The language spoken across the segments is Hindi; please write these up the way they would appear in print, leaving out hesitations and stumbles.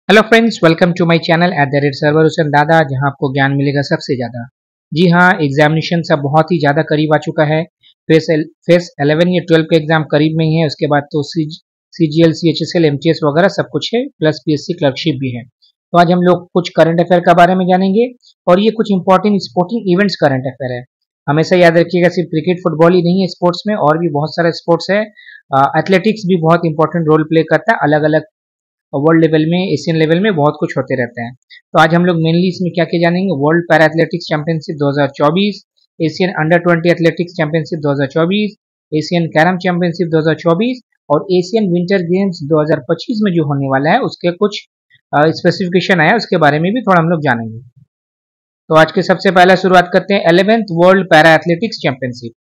Hello friends, welcome to my channel at the rate Sarwar Hussain Dada, जहां आपको ज्ञान मिलेगा सबसे ज़्यादा। जी हाँ, एग्जामिनेशन सब बहुत ही ज़्यादा करीब आ चुका है। फेस 11 या 12 के एग्जाम करीब में ही है। उसके बाद तो C G L, C H S L, M T S वगैरह सब कुछ है, plus P S C clerkship भी है। तो आज हम लोग कुछ करंट अफेयर के बारे में जानेंगे, और ये कुछ important sporting events current affair है। हमेशा याद रखिएगा, सिर्फ क्रिकेट फुटबॉल ही नहीं है स्पोर्ट्स में, और भी बहुत सारे स्पोर्ट्स है। एथलेटिक्स भी बहुत इंपॉर्टेंट रोल प्ले करता है, अलग अलग वर्ल्ड लेवल में, एशियन लेवल में बहुत कुछ होते रहते हैं। तो आज हम लोग मेनली इसमें क्या क्या जानेंगे, world para athletics championship 2024, Asian under 20 athletics championship 2024, Asian carrom championship 2024 और एशियन विंटर गेम्स 2025 में जो होने वाला है उसके कुछ स्पेसिफिकेशन आया, उसके बारे में भी थोड़ा हम लोग जानेंगे। तो आज के सबसे पहला शुरुआत करते हैं 11th world para athletics championship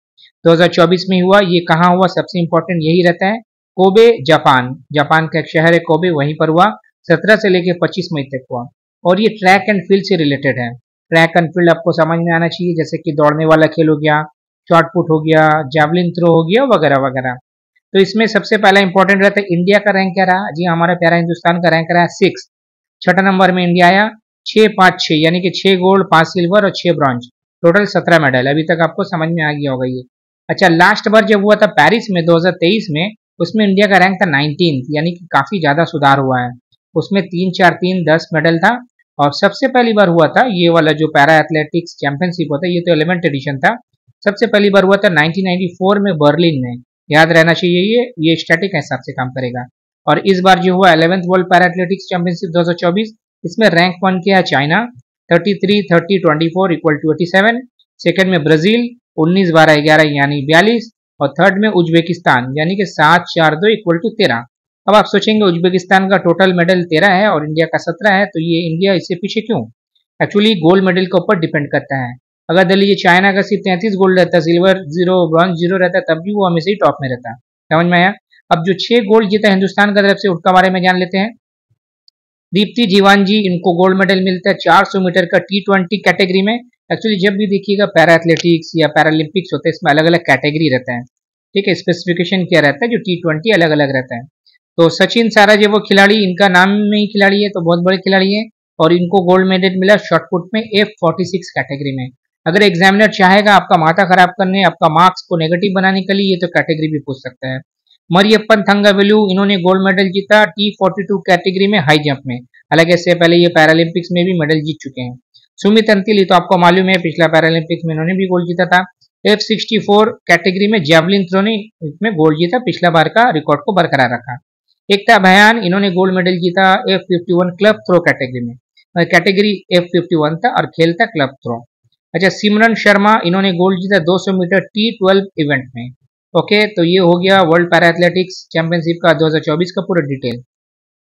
2024 में हुआ। ये कहाँ हुआ, सबसे इंपॉर्टेंट यही रहता है। Kobe, Japan. जापान का एक शहर है कोबे, वहीं पर हुआ। 17 से लेकर 25 मई तक हुआ। और ये ट्रैक एंड फील्ड से रिलेटेड है। ट्रैक एंड फील्ड आपको समझ में आना चाहिए, जैसे कि दौड़ने वाला खेल हो गया, शॉर्ट पुट हो गया, जैवलिन थ्रो हो गया, वगैरह वगैरह। तो इसमें सबसे पहला इंपॉर्टेंट रहता है इंडिया का रैंक क्या रहा। जी, हमारा प्यारा हिंदुस्तान का रैंक रहा 6। छठा नंबर में इंडिया आया। 6-5-6 यानी कि 6 गोल्ड, 5 सिल्वर और 6 ब्रॉन्ज, टोटल 17 मेडल। अभी तक आपको समझ में आ गया होगा ये। अच्छा, लास्ट बार जब हुआ था पेरिस में 2023 में, उसमें इंडिया का रैंक था 19, यानी कि काफी ज्यादा सुधार हुआ है। उसमें 3-4-3 10 मेडल था। और सबसे पहली बार हुआ था ये वाला जो पैरा एथलेटिक्स चैंपियनशिप होता है, ये तो 11th एडिशन था। सबसे पहली बार हुआ था 1994 में बर्लिन में। याद रहना चाहिए, ये स्टैटिक हिसाब से काम करेगा। और इस बार जो हुआ 11th world para athletics championship 2024, इसमें रैंक 1 किया है चाइना 33-30-24 इक्वल टू 87। सेकेंड में ब्राजील 19-12-11 यानी 42। और थर्ड में उज्बेकिस्तान यानी कि 7-4-2 इक्वल टू 13। अब आप सोचेंगे उज्बेकिस्तान का टोटल मेडल 13 है और इंडिया का 17 है, तो ये इंडिया इससे पीछे क्यों। एक्चुअली गोल्ड मेडल के ऊपर डिपेंड करता है। अगर देख लीजिए चाइना का सिर्फ 33 गोल्ड रहता है, सिल्वर 0, ब्रॉन्ज 0 रहता है, तब भी वो हमेशा ही टॉप में रहता है। समझ में आया। अब जो 6 गोल्ड जीता हिंदुस्तान की तरफ से, उसका बारे में जान लेते हैं। दीप्ति जीवानजी, इनको गोल्ड मेडल मिलता है 400 मीटर का T20 कैटेगरी में। एक्चुअली जब भी देखिएगा पैरा एथलेटिक्स या पैरालंपिक्स होते हैं, इसमें अलग अलग कैटेगरी रहता है। ठीक है, स्पेसिफिकेशन क्या रहता है, जो T20 अलग अलग रहता है। तो सचिन सारा जो वो खिलाड़ी, इनका नाम में ही खिलाड़ी है, तो बहुत बड़े खिलाड़ी है। और इनको गोल्ड मेडल मिला शॉर्टपुट में F46 कैटेगरी में। अगर एग्जामिनर चाहेगा आपका माथा खराब करने, आपका मार्क्स को नेगेटिव बनाने के लिए, ये तो कैटेगरी भी पूछ सकता है। मरियप्पन थंगावेलु, इन्होंने गोल्ड मेडल जीता T42 कैटेगरी में हाई जंप में। हालांकि इससे पहले ये पैरालंपिक्स में भी मेडल जीत चुके हैं। सुमित अंतिल, तो आपको मालूम है पिछला पैरालंपिक्स में इन्होंने भी गोल्ड जीता था। F64 कैटेगरी में जैवलिन थ्रो ने इसमें गोल्ड जीता, पिछला बार का रिकॉर्ड को बरकरार रखा। एकता भयान, इन्होंने गोल्ड मेडल जीता F51 क्लब थ्रो कैटेगरी में। कैटेगरी F51 था और खेल था क्लब थ्रो। अच्छा, सिमरन शर्मा, इन्होंने गोल्ड जीता 200 मीटर T12 इवेंट में। ओके, तो ये हो गया वर्ल्ड पैरा एथलेटिक्स चैंपियनशिप का 2024 का पूरा डिटेल।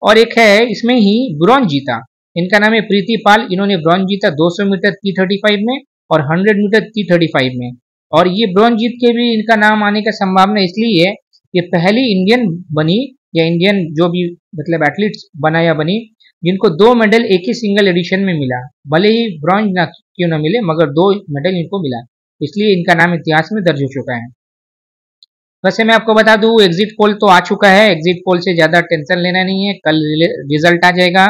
और एक है इसमें ही ब्रॉन्ज जीता, इनका नाम है प्रीति पाल। इन्होंने ब्रॉन्ज जीता 200 मीटर T35 में और 100 मीटर T35 में। और ये ब्रॉन्ज जीत के भी इनका नाम आने का संभावना इसलिए है, ये पहली इंडियन बनी, या इंडियन जो भी मतलब एथलीट्स बना या बनी, जिनको 2 मेडल एक ही सिंगल एडिशन में मिला। भले ही ब्रॉन्ज ना क्यों ना मिले, मगर 2 मेडल इनको मिला, इसलिए इनका नाम इतिहास में दर्ज हो चुका है। वैसे मैं आपको बता दूं, एग्जिट पोल तो आ चुका है। एग्जिट पोल से ज़्यादा टेंशन लेना नहीं है, कल रिजल्ट आ जाएगा।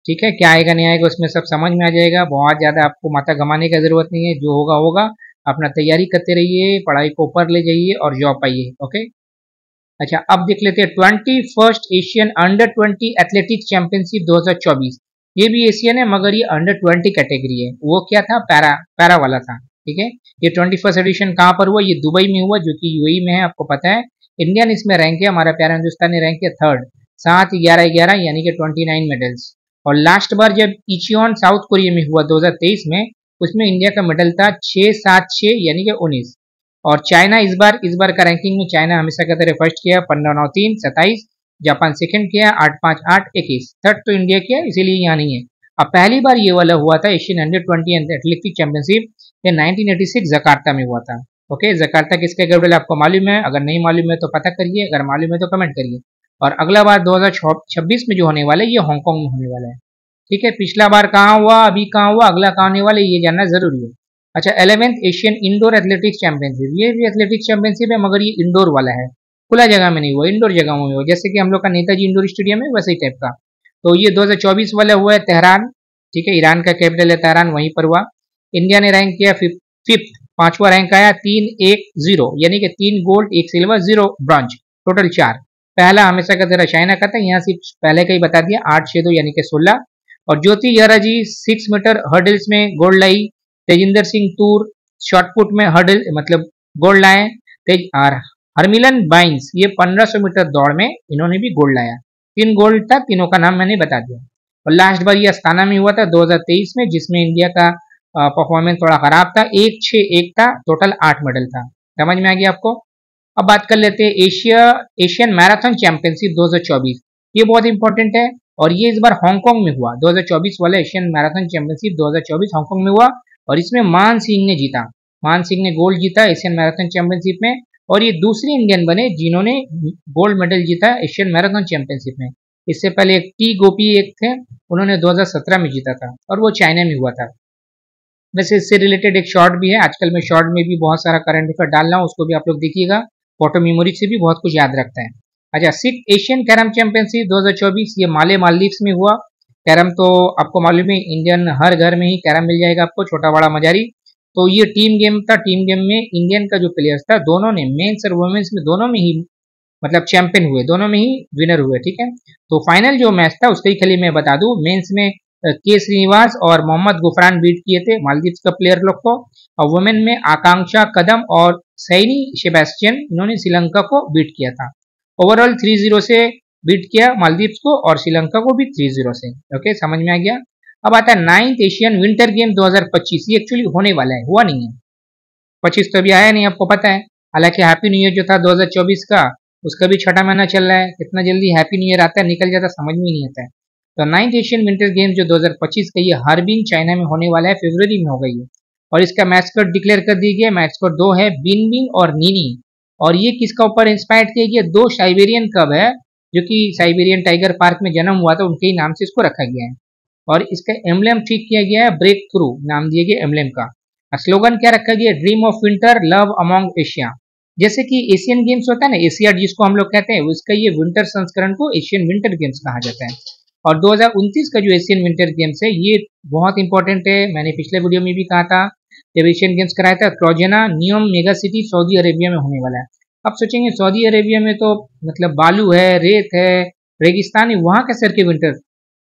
ठीक है, क्या आएगा नहीं आएगा उसमें सब समझ में आ जाएगा। बहुत ज़्यादा आपको माथा घमाने की ज़रूरत नहीं है, जो होगा होगा। अपना तैयारी करते रहिए, पढ़ाई को ऊपर ले जाइए और जॉब पाइए। ओके। अच्छा, अब देख लेते हैं 21st Asian under 20 athletics championship 2024। ये भी एशियन है, मगर ये अंडर 20 कैटेगरी है। वो क्या था, पैरा पैरा वाला था। ठीक है, ये 21st एडिशन कहाँ पर हुआ, ये दुबई में हुआ, जो कि यूएई में है, आपको पता है। इंडियन इसमें रैंक है, हमारा प्यारा हिंदुस्तानी रैंक है 3rd, 7-11-11 यानी कि 29 मेडल्स। और लास्ट बार जब इचियोन साउथ कोरिया में हुआ 2023 में, उसमें इंडिया का मेडल था 6-7-6 यानी कि 19। और चाइना इस बार का रैंकिंग में चाइना हमेशा की तरह फर्स्ट किया 15-9-3 27। जापान सेकंड किया 8-5-8 21। थर्ड तो इंडिया किया, इसीलिए यहाँ नहीं है। अब पहली बार ये वाला हुआ था एशियन अंडर 20 एथलेटिक्स चैंपियनशिप, ये 1986 जकार्ता में हुआ था। ओके, जकार्ता किसके कैपिटल आपको मालूम है, अगर नहीं मालूम है तो पता करिए, अगर मालूम है तो कमेंट करिए। और अगला बार 2026 में जो होने वाला है, ये हांगकांग में होने वाला है। ठीक है, पिछला बार कहाँ हुआ, अभी कहाँ हुआ, अगला कहाँ होने वाला है, ये जानना जरूरी है। अच्छा, 11th Asian indoor athletics championship, ये भी एथलेटिक्स चैंपियनशिप है, मगर ये इंडोर वाला है, खुला जगह में नहीं हुआ, इंडोर जगह में हुआ। जैसे कि हम लोग का नेताजी इंडोर स्टेडियम है, वैसे ही टाइप का। तो ये 2024 वाला हुआ है तेहरान, ठीक है, ईरान का कैपिटल है तेहरान, वहीं पर हुआ। इंडिया ने रैंक किया फिफ्थ, पांचवा रैंक आया 3-1-0, यानी कि 3 गोल्ड 1 सिल्वर 0 ब्रॉन्ज, टोटल 4। पहला हमेशा का तरह चाइना का था, यहाँ सिर्फ पहले का ही बता दिया, 8-6-2 यानी कि 16। और ज्योति यारा जी 6 मीटर हर्डल्स में गोल्ड लाई। तेजिंदर सिंह तूर शॉर्टपुट में हर्डल मतलब गोल्ड लाए। तेज और हरमिलन बाइंस ये 1500 मीटर दौड़ में इन्होंने भी गोल्ड लाया। 3 गोल्ड था, तीनों का नाम मैंने बता दिया। और लास्ट बार ये अस्ताना में हुआ था 2023 में, जिसमें इंडिया का परफॉर्मेंस थोड़ा खराब था, 1-6-1 था, टोटल 8 मेडल था। समझ में आ गया आपको। अब बात कर लेते हैं एशियन मैराथन चैंपियनशिप 2024। ये बहुत इंपॉर्टेंट है और ये इस बार हांगकांग में हुआ। 2024 वाला एशियन मैराथन चैंपियनशिप 2024 हांगकांग में हुआ और इसमें मान सिंह ने जीता। मान सिंह ने गोल्ड जीता एशियन मैराथन चैंपियनशिप में और ये दूसरे इंडियन बने जिन्होंने गोल्ड मेडल जीता एशियन मैराथन चैंपियनशिप में। इससे पहले एक टी गोपी एक थे, उन्होंने 2017 में जीता था और वो चाइना में हुआ था। वैसे इससे रिलेटेड एक शॉर्ट भी है, आजकल मैं शॉर्ट में भी बहुत सारा करंट अफेयर डाल रहा हूँ, उसको भी आप लोग देखिएगा। फोटो मेमोरी से भी बहुत कुछ याद रखता है। अच्छा, 6th एशियन कैरम चैंपियनशिप 2024 ये मालदीव्स में हुआ। कैरम तो आपको मालूम है इंडियन हर घर में ही कैरम मिल जाएगा आपको, छोटा बड़ा मजारी। तो ये टीम गेम था, टीम गेम में इंडियन का जो प्लेयर्स था दोनों ने मेंस और वुमेन्स में दोनों में ही मतलब चैंपियन हुए, दोनों में ही विनर हुए, ठीक है। तो फाइनल जो मैच था उसके ही खाली मैं बता दूं, मेंस में के श्रीनिवास और मोहम्मद गुफरान बीट किए थे मालदीव्स का प्लेयर लोग को, और वुमेन में आकांक्षा कदम और सैनी सेबेस्टियन इन्होंने श्रीलंका को बीट किया था। ओवरऑल 3-0 से बीट किया मालदीव्स को और श्रीलंका को भी 3-0 से। ओके, समझ में आ गया। अब आता है 9th एशियन विंटर गेम 2025। ये एक्चुअली होने वाला है, हुआ नहीं है, 25 तो अभी आया नहीं, आपको पता है। हालांकि हैप्पी न्यू ईयर जो था 2024 का, उसका भी छठा महीना चल रहा है, कितना जल्दी हैप्पी न्यू ईयर आता है निकल जाता समझ में नहीं आता है। तो 9th एशियन विंटर गेम जो 2025 का ये हार्बिन चाइना में होने वाला है, फरवरी में हो गई है। और इसका मैस्कट डिक्लेयर कर दी गया, मैस्कट 2 है, बिन बिन और नीनी। और ये किसका ऊपर इंस्पायर्ड किया गया, 2 साइबेरियन कब है जो कि साइबेरियन टाइगर पार्क में जन्म हुआ था, उनके ही नाम से इसको रखा गया है। और इसका एम्बलेम ठीक किया गया है, ब्रेक थ्रू नाम दिया गया एम्बलेम का। स्लोगन क्या रखा गया, dream of winter love among Asia. जैसे कि एशियन गेम्स होता है ना, एशियाड जिसको हम लोग कहते हैं, उसका ये विंटर संस्करण को एशियन विंटर गेम्स कहा जाता है। और 2029 का जो एशियन विंटर गेम्स है ये बहुत इंपॉर्टेंट है। मैंने पिछले वीडियो में भी कहा था जब एशियन गेम्स कराया था, ट्रोजेना नियम मेगा सिटी सऊदी अरेबिया में होने वाला है। अब सोचेंगे सऊदी अरेबिया में तो मतलब बालू है, रेत है, रेगिस्तान है, वहाँ कैसे के विंटर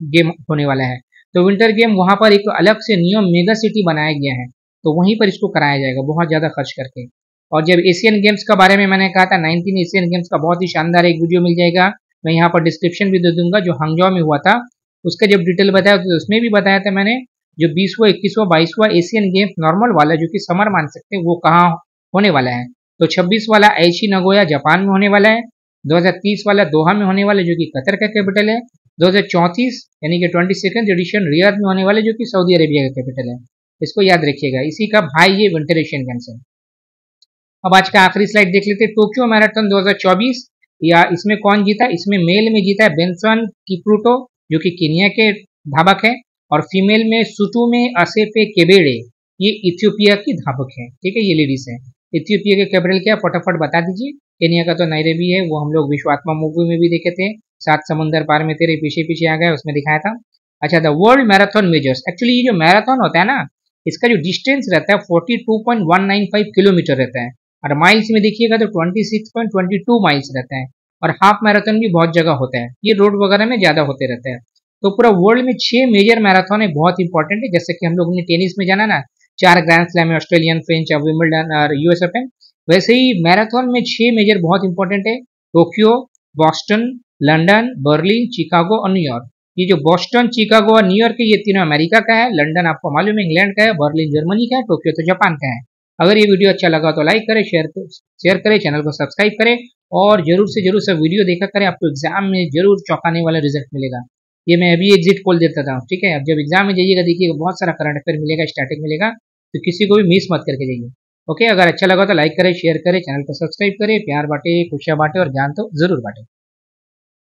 गेम होने वाला है। तो विंटर गेम वहाँ पर एक अलग से नियम मेगा सिटी बनाया गया है, तो वहीं पर इसको कराया जाएगा बहुत ज़्यादा खर्च करके। और जब एशियन गेम्स के बारे में मैंने कहा था 19 एशियन गेम्स का बहुत ही शानदार एक वीडियो मिल जाएगा, मैं यहाँ पर डिस्क्रिप्शन भी दे दूंगा, जो हंगजो में हुआ था उसका जब डिटेल बताया तो उसमें भी बताया था मैंने, जो 20वां 21वां 22वां एशियन गेम्स नॉर्मल वाला जो कि समर मान सकते हैं वो कहाँ होने वाला है। तो 26 वाला ऐशी नगोया जापान में होने वाला है, 2030 वाला दोहा में होने वाला जो कि कतर का कैपिटल है, 2034 यानी कि 22nd एडिशन रियाद में होने वाले जो कि सऊदी अरेबिया का कैपिटल है। इसको याद रखिएगा, इसी का भाई ये विंटर एशियन गेम्स है। अब आज का आखिरी स्लाइड देख लेते हैं, टोक्यो मैराथन 2024 या इसमें कौन जीता, इसमें मेल में जीता है बेंसन किप्रूटो जो कि केनिया के धावक है, और फीमेल में सुटुमे असेफे केबेड़े ये इथियोपिया की धावक है, ठीक है, ये लेडीज है। इथियोपिया के कैपिटल क्या फटाफट बता दीजिए। केनिया का तो नायरोबी है, वो हम लोग विश्वात्मा मूवी में भी देखे थे, 7 समुंदर पार में तेरे पीछे पीछे आ गए, उसमें दिखाया था। अच्छा, the world marathon measures, actually ये जो मैराथन होता है ना, इसका जो डिस्टेंस रहता है 42.195 किलोमीटर रहता है, और माइल्स में देखिएगा तो 26.22 माइल्स रहता है। और हाफ मैराथन भी बहुत जगह होता है, ये रोड वगैरह में ज्यादा होते रहते हैं। तो पूरा वर्ल्ड में 6 मेजर मैराथन है, बहुत इंपॉर्टेंट है। जैसे कि हम लोगों ने टेनिस में जाना ना, 4 ग्रैंड स्लैम है, ऑस्ट्रेलियन, फ्रेंच, विंबलडन और यूएस ओपन, वैसे ही मैराथन में 6 मेजर बहुत इंपॉर्टेंट है। Tokyo, Boston, London, Berlin, Chicago और न्यूयॉर्क। ये जो बॉस्टन, चिकागो और न्यूयॉर्क है ये तीनों अमेरिका का है, लंदन आपको मालूम है इंग्लैंड का है, बर्लिन जर्मनी का है, टोक्यो तो जापान का है। अगर ये वीडियो अच्छा लगा तो लाइक करें, शेयर करें, चैनल को सब्सक्राइब करें और जरूर से जरूर सब वीडियो देखा करें, आपको एग्जाम में जरूर चौंकाने वाला रिजल्ट मिलेगा। ये मैं अभी एग्जिट पोल देता था, ठीक है। अब जब एग्जाम में जाइएगा देखिएगा बहुत सारा करंट अफेयर मिलेगा, स्टैटिक मिलेगा, तो किसी को भी मिस मत करके जाइए। ओके, अगर अच्छा लगा तो लाइक करें, शेयर करें, चैनल को सब्सक्राइब करें, प्यार बांटे, खुशियां बांटे और ज्ञान तो जरूर बांटे।